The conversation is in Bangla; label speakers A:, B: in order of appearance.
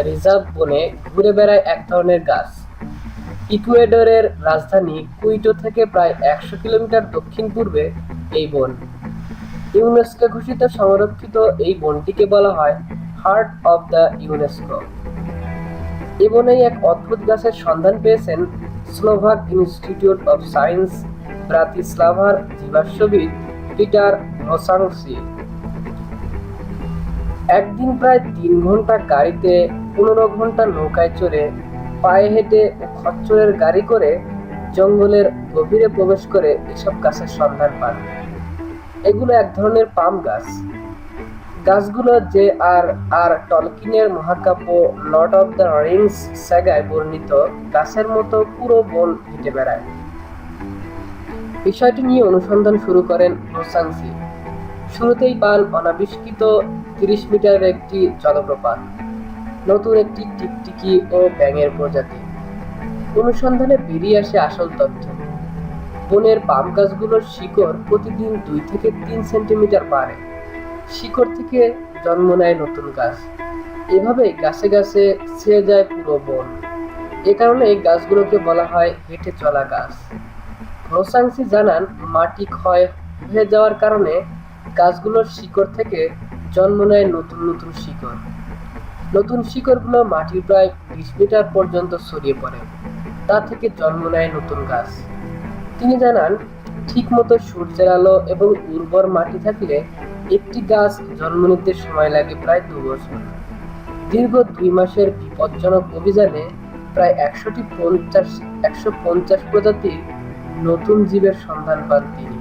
A: রিজার্ভ বনে ঘুরে বেড়ায় এক ধরনের গাছ। ইকুয়েডরের রাজধানী কুইটো থেকে প্রায় ১০০ কিলোমিটার দক্ষিণ পূর্বে এই বন। ইউনেস্কো ঘোষিত সংরক্ষিত এই বনটিকে বলা হয় হার্ট অব দ্য ইউনেস্কো। এ বনেই এক অদ্ভুত গাছের সন্ধান পেয়েছেন স্লোভাক ইনস্টিটিউট অব সায়েন্স ব্রাতিস্লাভার জীবাশ্মবিদ পিটার ভ্রোসানস্কি। একদিন প্রায় ৩ ঘন্টা গাড়িতে, ১৫ ঘন্টা নৌকায় চড়ে, পায়ে হেঁটে ও খচ্চরের গাড়ি করে জঙ্গলের গভীরে প্রবেশ করে এসব গাছের সন্ধান পান। এগুলো এক ধরনের পাম গাছ। গাছগুলো যে আর টলকিনের মহাকাব্য লর্ড অব দ্য রিংস স্যাগায় বর্ণিত গাছের মতো পুরো বন হেঁটে বেড়ায়। বিষয়টি নিয়ে অনুসন্ধান শুরু করেন ভ্রোসানস্কি। শুরুতেই পান অনাবিষ্কৃত ৩০ মিটারের একটি জলপ্রপাত, নতুন একটি টিকটিকি ও ব্যাঙের প্রজাতি। অনুসন্ধানে বেরিয়ে আসে আসল তথ্য। বনের পাম গাছগুলোর শিকড় প্রতিদিন ২ থেকে ৩ সেন্টিমিটার বাড়ে। শিকড় থেকে জন্ম নেয় নতুন গাছ। এভাবেই গাছে গাছে ছেয়ে যায় পুরো বন। এ কারণে এই গাছগুলোকে বলা হয় হেঁটে চলা গাছ। ভ্রোসানস্কি জানান, মাটি ক্ষয় হয়ে যাওয়ার কারণে গাছগুলোর শিকড় থেকে জন্ম নেয় নতুন নতুন শিকড়। নতুন শিকড়গুলো মাটির প্রায় ২০ মিটার পর্যন্ত ছড়িয়ে পড়ে। তা থেকে জন্ম নেয় নতুন গাছ। তিনি জানান, ঠিকমতো সূর্যের আলো এবং উর্বর মাটি থাকলে একটি গাছ জন্ম নিতে সময় লাগে প্রায় ২ বছর। দীর্ঘ ২ মাসের বিপজ্জনক অভিযানে প্রায় ১৫০ প্রজাতির নতুন জীবের সন্ধান পান তিনি।